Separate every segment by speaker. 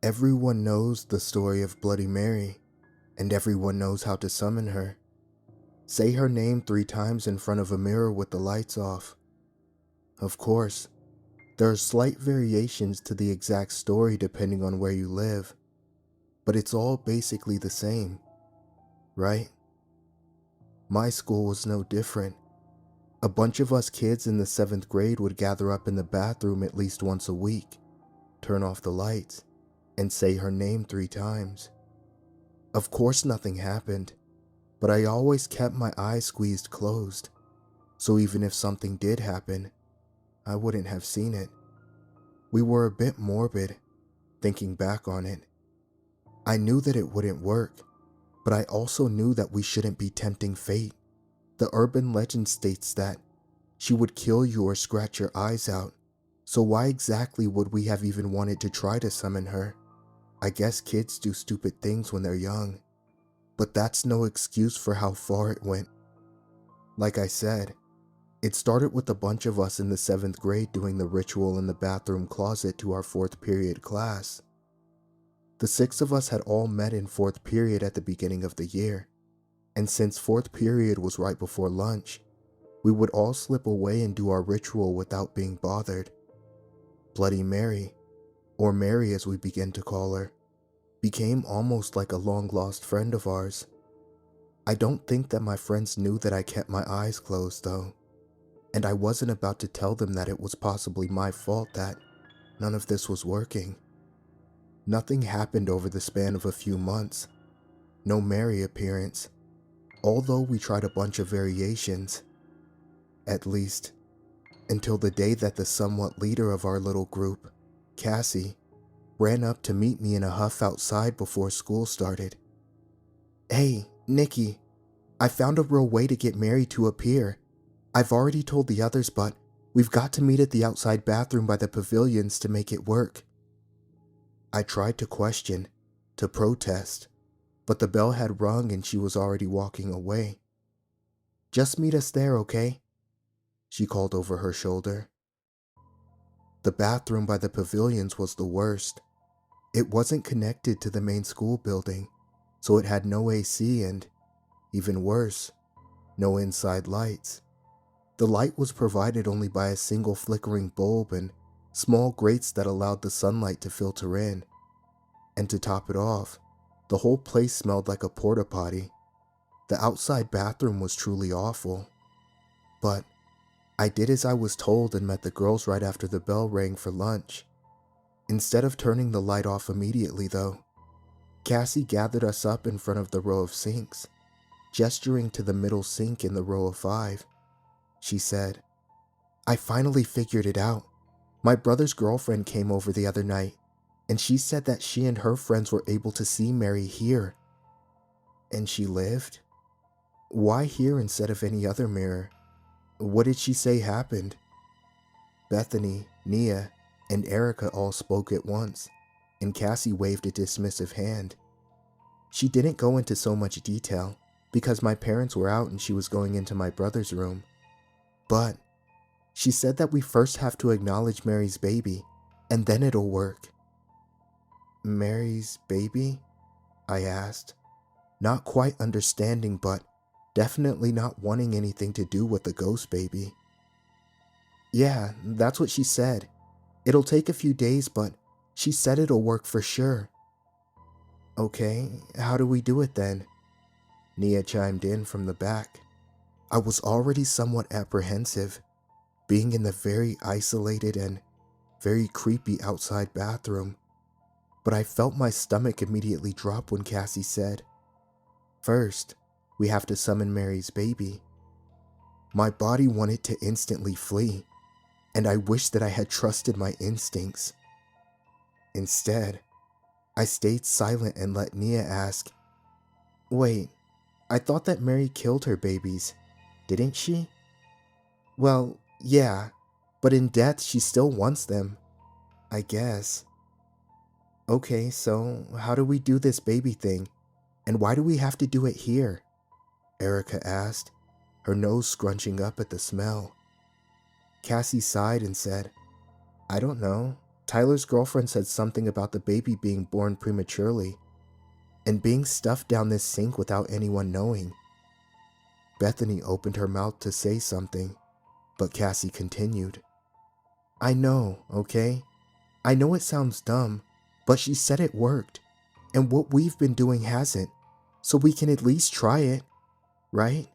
Speaker 1: Everyone knows the story of Bloody Mary, and everyone knows how to summon her. Say her name 3 times in front of a mirror with the lights off. Of course, there are slight variations to the exact story depending on where you live, but it's all basically the same, right? My school was no different. A bunch of us kids in the 7th grade would gather up in the bathroom at least once a week, turn off the lights, and say her name 3 times. Of course nothing happened, but I always kept my eyes squeezed closed, so even if something did happen, I wouldn't have seen it. We were a bit morbid, thinking back on it. I knew that it wouldn't work, but I also knew that we shouldn't be tempting fate. The urban legend states that she would kill you or scratch your eyes out, so why exactly would we have even wanted to try to summon her? I guess kids do stupid things when they're young, but that's no excuse for how far it went. Like I said, it started with a bunch of us in the 7th grade doing the ritual in the bathroom closet to our 4th period class. The 6 of us had all met in 4th period at the beginning of the year, and since 4th period was right before lunch, we would all slip away and do our ritual without being bothered. Bloody Mary, or Mary as we begin to call her, became almost like a long-lost friend of ours. I don't think that my friends knew that I kept my eyes closed though, and I wasn't about to tell them that it was possibly my fault that none of this was working. Nothing happened over the span of a few months. No Mary appearance, although we tried a bunch of variations. At least, until the day that the somewhat leader of our little group, Cassie, ran up to meet me in a huff outside before school started. "Hey, Nikki, I found a real way to get Mary to appear. I've already told the others, but we've got to meet at the outside bathroom by the pavilions to make it work." I tried to question, to protest, but the bell had rung and she was already walking away. "Just meet us there, okay?" she called over her shoulder. The bathroom by the pavilions was the worst. It wasn't connected to the main school building, so it had no AC and, even worse, no inside lights. The light was provided only by a single flickering bulb and small grates that allowed the sunlight to filter in. And to top it off, the whole place smelled like a porta potty. The outside bathroom was truly awful. But I did as I was told and met the girls right after the bell rang for lunch. Instead of turning the light off immediately though, Cassie gathered us up in front of the row of sinks, gesturing to the middle sink in the row of 5. She said, "I finally figured it out. My brother's girlfriend came over the other night, and she said that she and her friends were able to see Mary here." "And she lived? Why here instead of any other mirror? What did she say happened?" Bethany, Nia, and Erica all spoke at once, and Cassie waved a dismissive hand. She didn't go into so much detail, because my parents were out and she was going into my brother's room. But she said that we first have to acknowledge Mary's baby, and then it'll work. "Mary's baby?" I asked, not quite understanding, but definitely not wanting anything to do with the ghost baby. "Yeah, that's what she said. It'll take a few days, but she said it'll work for sure." "Okay, how do we do it then?" Nia chimed in from the back. I was already somewhat apprehensive, being in the very isolated and very creepy outside bathroom, but I felt my stomach immediately drop when Cassie said, "First, we have to summon Mary's baby." My body wanted to instantly flee, and I wished that I had trusted my instincts. Instead, I stayed silent and let Nia ask, "Wait, I thought that Mary killed her babies, didn't she?" "Well, yeah, but in death she still wants them, I guess." "Okay, so how do we do this baby thing, and why do we have to do it here?" Erica asked, her nose scrunching up at the smell. Cassie sighed and said, "I don't know. Tyler's girlfriend said something about the baby being born prematurely and being stuffed down this sink without anyone knowing. Bethany opened her mouth to say something, but Cassie continued. I know, okay? I know it sounds dumb, but she said it worked, and what we've been doing hasn't, so we can at least try it, right?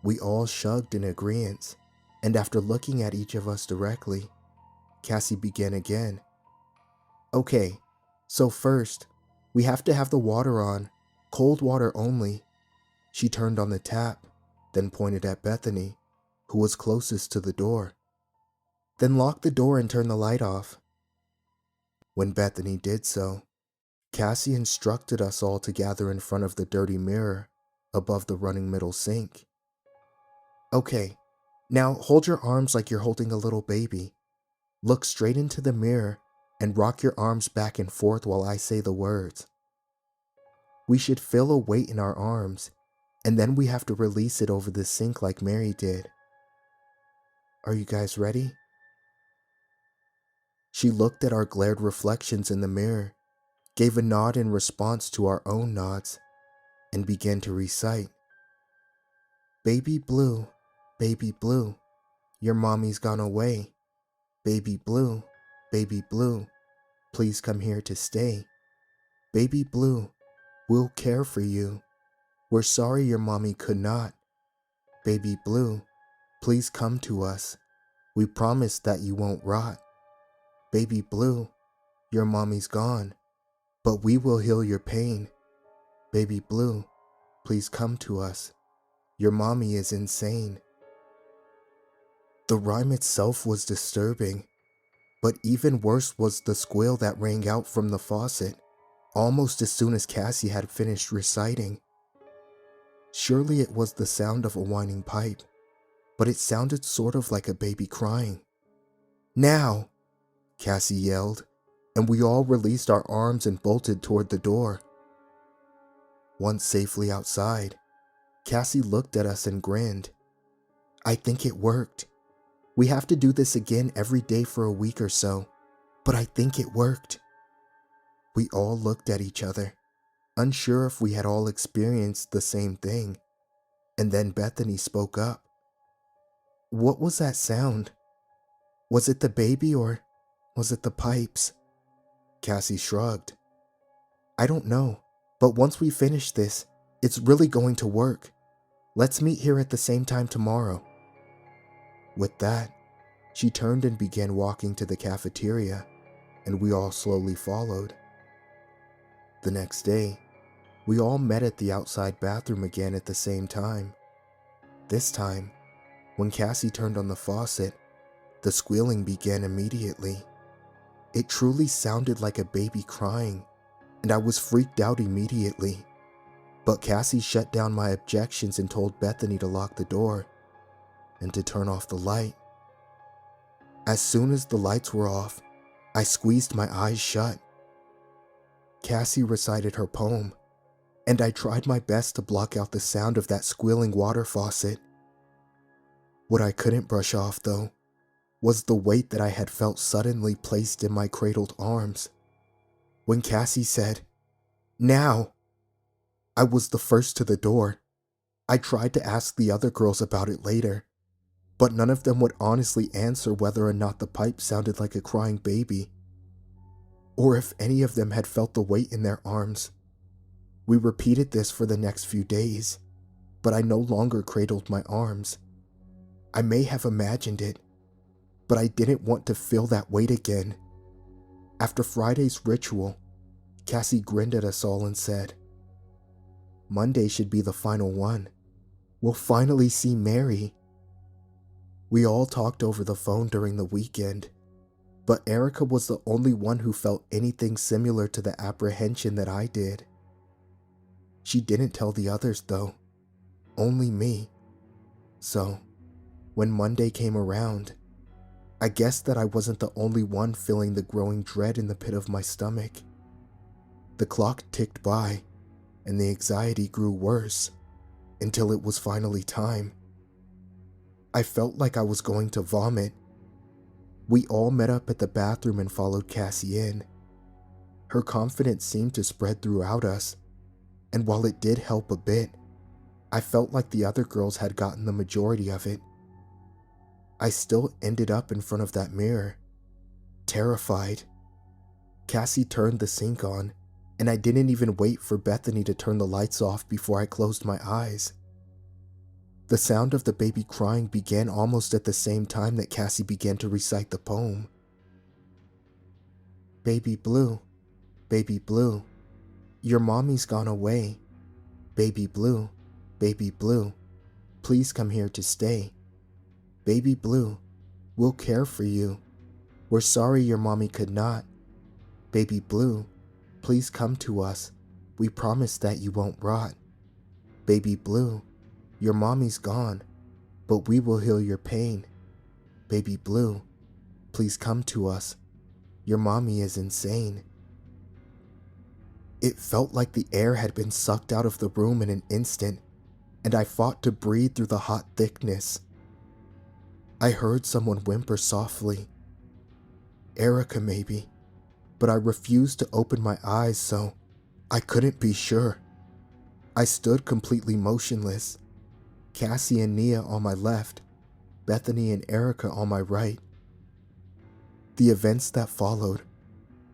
Speaker 1: We all shrugged in agreement, and after looking at each of us directly, Cassie began again. Okay, so first, we have to have the water on, cold water only. She turned on the tap, then pointed at Bethany, who was closest to the door. Then lock the door and turn the light off. When Bethany did so, Cassie instructed us all to gather in front of the dirty mirror above the running middle sink. Okay, now hold your arms like you're holding a little baby. Look straight into the mirror and rock your arms back and forth while I say the words. We should feel a weight in our arms, and then we have to release it over the sink like Mary did. Are you guys ready? She looked at our glared reflections in the mirror, gave a nod in response to our own nods, and began to recite. Baby blue, your mommy's gone away. Baby blue, please come here to stay. Baby blue, we'll care for you. We're sorry your mommy could not. Baby blue, please come to us. We promise that you won't rot. Baby blue, your mommy's gone, but we will heal your pain. Baby blue, please come to us. Your mommy is insane. The rhyme itself was disturbing, but even worse was the squeal that rang out from the faucet almost as soon as Cassie had finished reciting. Surely it was the sound of a whining pipe, but it sounded sort of like a baby crying. Now! Cassie yelled, and we all released our arms and bolted toward the door. Once safely outside, Cassie looked at us and grinned. I think it worked. We have to do this again every day for a week or so, but I think it worked. We all looked at each other, unsure if we had all experienced the same thing, and then Bethany spoke up. What was that sound? Was it the baby or was it the pipes? Cassie shrugged. I don't know, but once we finish this, it's really going to work. Let's meet here at the same time tomorrow. With that, she turned and began walking to the cafeteria, and we all slowly followed. The next day, we all met at the outside bathroom again at the same time. This time, when Cassie turned on the faucet, the squealing began immediately. It truly sounded like a baby crying, and I was freaked out immediately. But Cassie shut down my objections and told Bethany to lock the door and to turn off the light. As soon as the lights were off, I squeezed my eyes shut. Cassie recited her poem, and I tried my best to block out the sound of that squealing water faucet. What I couldn't brush off, though, was the weight that I had felt suddenly placed in my cradled arms. When Cassie said, "Now!" I was the first to the door. I tried to ask the other girls about it later, but none of them would honestly answer whether or not the pipe sounded like a crying baby, or if any of them had felt the weight in their arms. We repeated this for the next few days, but I no longer cradled my arms. I may have imagined it, but I didn't want to feel that weight again. After Friday's ritual, Cassie grinned at us all and said, Monday should be the final one. We'll finally see Mary. We all talked over the phone during the weekend, but Erica was the only one who felt anything similar to the apprehension that I did. She didn't tell the others though, only me. So, when Monday came around, I guessed that I wasn't the only one feeling the growing dread in the pit of my stomach. The clock ticked by, and the anxiety grew worse, until it was finally time. I felt like I was going to vomit. We all met up at the bathroom and followed Cassie in. Her confidence seemed to spread throughout us, and while it did help a bit, I felt like the other girls had gotten the majority of it. I still ended up in front of that mirror, terrified. Cassie turned the sink on, and I didn't even wait for Bethany to turn the lights off before I closed my eyes. The sound of the baby crying began almost at the same time that Cassie began to recite the poem. Baby blue, your mommy's gone away. Baby blue, please come here to stay. Baby blue, we'll care for you. We're sorry your mommy could not. Baby blue, please come to us. We promise that you won't rot. Baby blue, your mommy's gone, but we will heal your pain. Baby blue, please come to us. Your mommy is insane. It felt like the air had been sucked out of the room in an instant, and I fought to breathe through the hot thickness. I heard someone whimper softly. Erica, maybe, but I refused to open my eyes, so I couldn't be sure. I stood completely motionless, Cassie and Nia on my left, Bethany and Erica on my right. The events that followed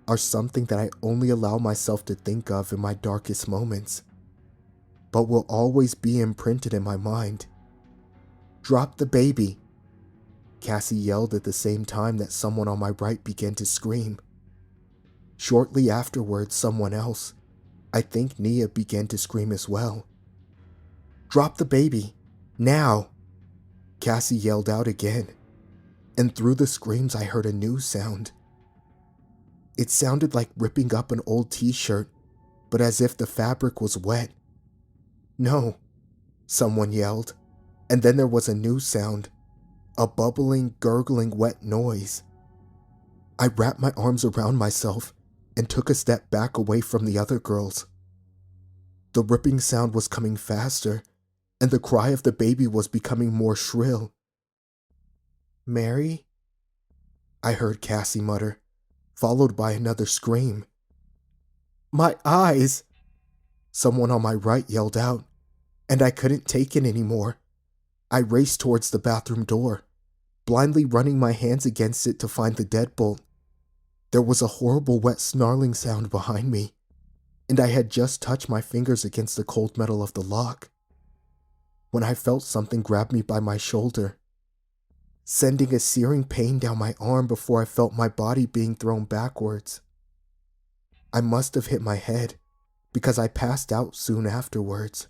Speaker 1: are something that I only allow myself to think of in my darkest moments, but will always be imprinted in my mind. Drop the baby, Cassie yelled at the same time that someone on my right began to scream. Shortly afterwards, someone else, I think Nia, began to scream as well. Drop the baby, now, Cassie yelled out again, and through the screams I heard a new sound. It sounded like ripping up an old t-shirt, but as if the fabric was wet. No, someone yelled, and then there was a new sound, a bubbling, gurgling, wet noise. I wrapped my arms around myself and took a step back away from the other girls. The ripping sound was coming faster, and the cry of the baby was becoming more shrill. Mary? I heard Cassie mutter, followed by another scream. My eyes! Someone on my right yelled out, and I couldn't take it anymore. I raced towards the bathroom door, blindly running my hands against it to find the deadbolt. There was a horrible wet snarling sound behind me, and I had just touched my fingers against the cold metal of the lock when I felt something grab me by my shoulder, sending a searing pain down my arm before I felt my body being thrown backwards. I must have hit my head, because I passed out soon afterwards.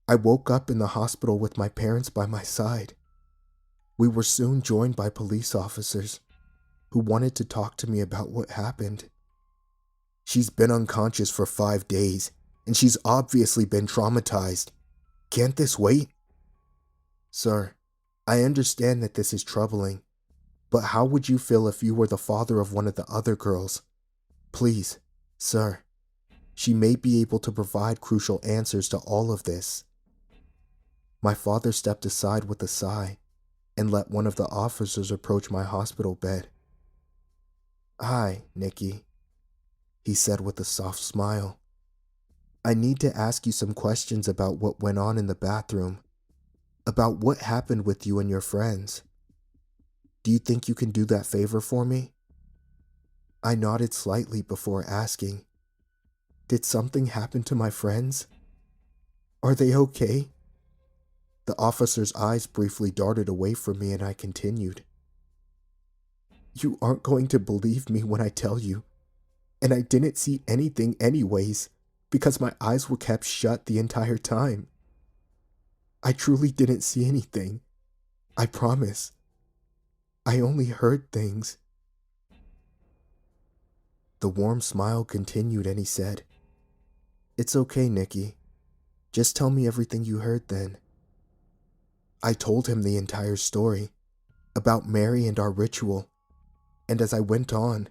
Speaker 1: I woke up in the hospital with my parents by my side. We were soon joined by police officers who wanted to talk to me about what happened. She's been unconscious for 5 days, and she's obviously been traumatized. Can't this wait? Sir, I understand that this is troubling, but how would you feel if you were the father of one of the other girls? Please, sir, she may be able to provide crucial answers to all of this. My father stepped aside with a sigh and let one of the officers approach my hospital bed. Hi, Nikki, he said with a soft smile. I need to ask you some questions about what went on in the bathroom, about what happened with you and your friends. Do you think you can do that favor for me? I nodded slightly before asking, did something happen to my friends? Are they okay? The officer's eyes briefly darted away from me and I continued. You aren't going to believe me when I tell you, and I didn't see anything anyways, because my eyes were kept shut the entire time. I truly didn't see anything. I promise. I only heard things. The warm smile continued and he said, It's okay, Nikki. Just tell me everything you heard then. I told him the entire story, about Mary and our ritual, and as I went on,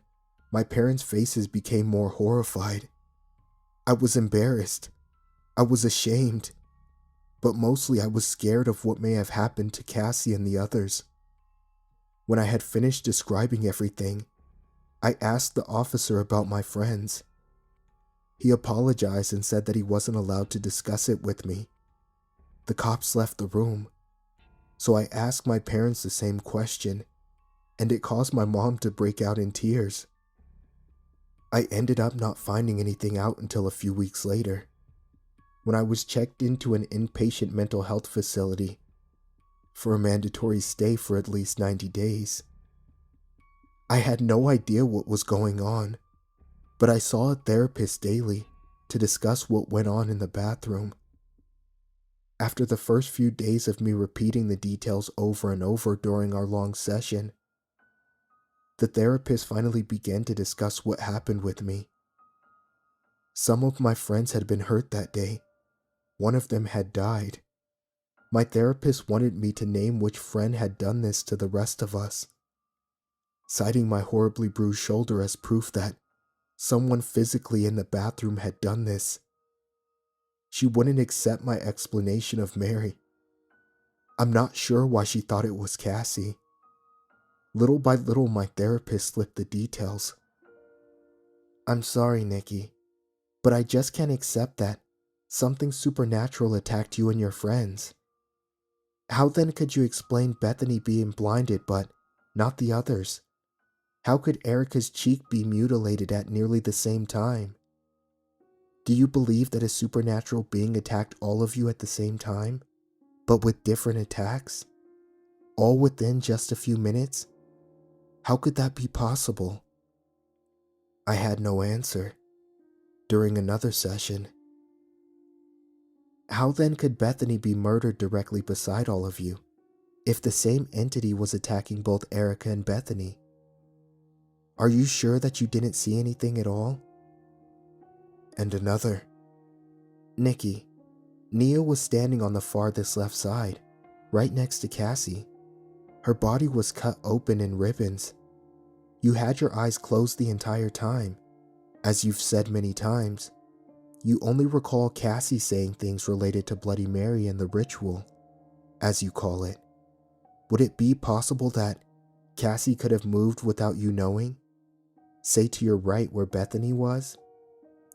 Speaker 1: my parents' faces became more horrified. I was embarrassed. I was ashamed. But mostly I was scared of what may have happened to Cassie and the others. When I had finished describing everything, I asked the officer about my friends. He apologized and said that he wasn't allowed to discuss it with me. The cops left the room, so I asked my parents the same question, and it caused my mom to break out in tears. I ended up not finding anything out until a few weeks later, when I was checked into an inpatient mental health facility for a mandatory stay for at least 90 days. I had no idea what was going on, but I saw a therapist daily to discuss what went on in the bathroom. After the first few days of me repeating the details over and over during our long session, the therapist finally began to discuss what happened with me. Some of my friends had been hurt that day. One of them had died. My therapist wanted me to name which friend had done this to the rest of us, citing my horribly bruised shoulder as proof that someone physically in the bathroom had done this. She wouldn't accept my explanation of Mary. I'm not sure why she thought it was Cassie. Little by little, my therapist slipped the details. I'm sorry, Nikki, but I just can't accept that something supernatural attacked you and your friends. How then could you explain Bethany being blinded but not the others? How could Erica's cheek be mutilated at nearly the same time? Do you believe that a supernatural being attacked all of you at the same time, but with different attacks? All within just a few minutes? How could that be possible? I had no answer. During another session, how then could Bethany be murdered directly beside all of you, if the same entity was attacking both Erica and Bethany? Are you sure that you didn't see anything at all? And another. Nikki, Nia was standing on the farthest left side, right next to Cassie. Her body was cut open in ribbons. You had your eyes closed the entire time. As you've said many times, you only recall Cassie saying things related to Bloody Mary and the ritual, as you call it. Would it be possible that Cassie could have moved without you knowing? Say to your right where Bethany was?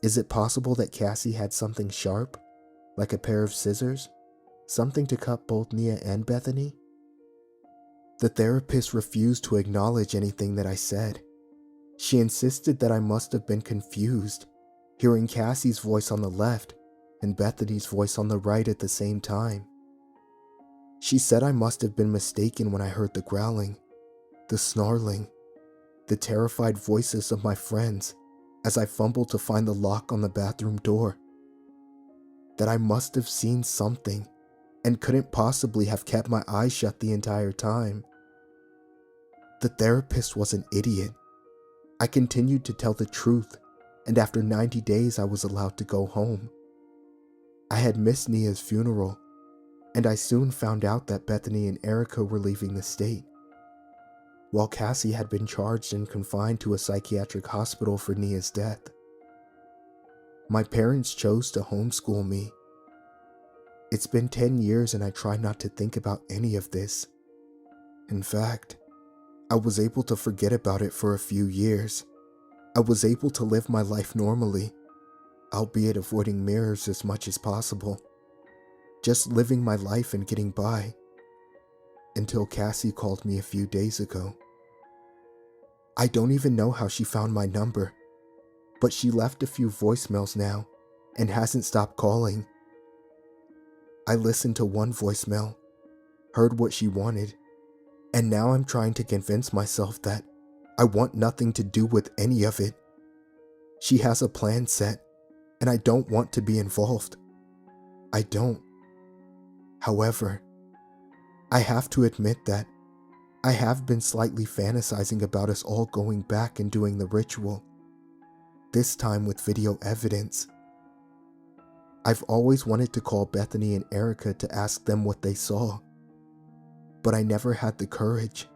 Speaker 1: Is it possible that Cassie had something sharp, like a pair of scissors? Something to cut both Nia and Bethany? The therapist refused to acknowledge anything that I said. She insisted that I must have been confused, hearing Cassie's voice on the left and Bethany's voice on the right at the same time. She said I must have been mistaken when I heard the growling, the snarling, the terrified voices of my friends as I fumbled to find the lock on the bathroom door. That I must have seen something and couldn't possibly have kept my eyes shut the entire time. The therapist was an idiot. I continued to tell the truth, and after 90 days I was allowed to go home. I had missed Nia's funeral, and I soon found out that Bethany and Erica were leaving the state, while Cassie had been charged and confined to a psychiatric hospital for Nia's death. My parents chose to homeschool me. It's been 10 years and I try not to think about any of this. In fact, I was able to forget about it for a few years. I was able to live my life normally, albeit avoiding mirrors as much as possible. Just living my life and getting by. Until Cassie called me a few days ago. I don't even know how she found my number, but she left a few voicemails now and hasn't stopped calling. I listened to one voicemail, heard what she wanted, and now I'm trying to convince myself that I want nothing to do with any of it. She has a plan set, and I don't want to be involved. I don't. However, I have to admit that I have been slightly fantasizing about us all going back and doing the ritual, this time with video evidence. I've always wanted to call Bethany and Erica to ask them what they saw, but I never had the courage.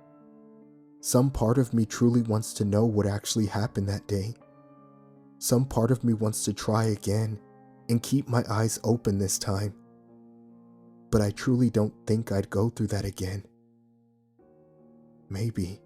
Speaker 1: Some part of me truly wants to know what actually happened that day. Some part of me wants to try again and keep my eyes open this time, but I truly don't think I'd go through that again. Maybe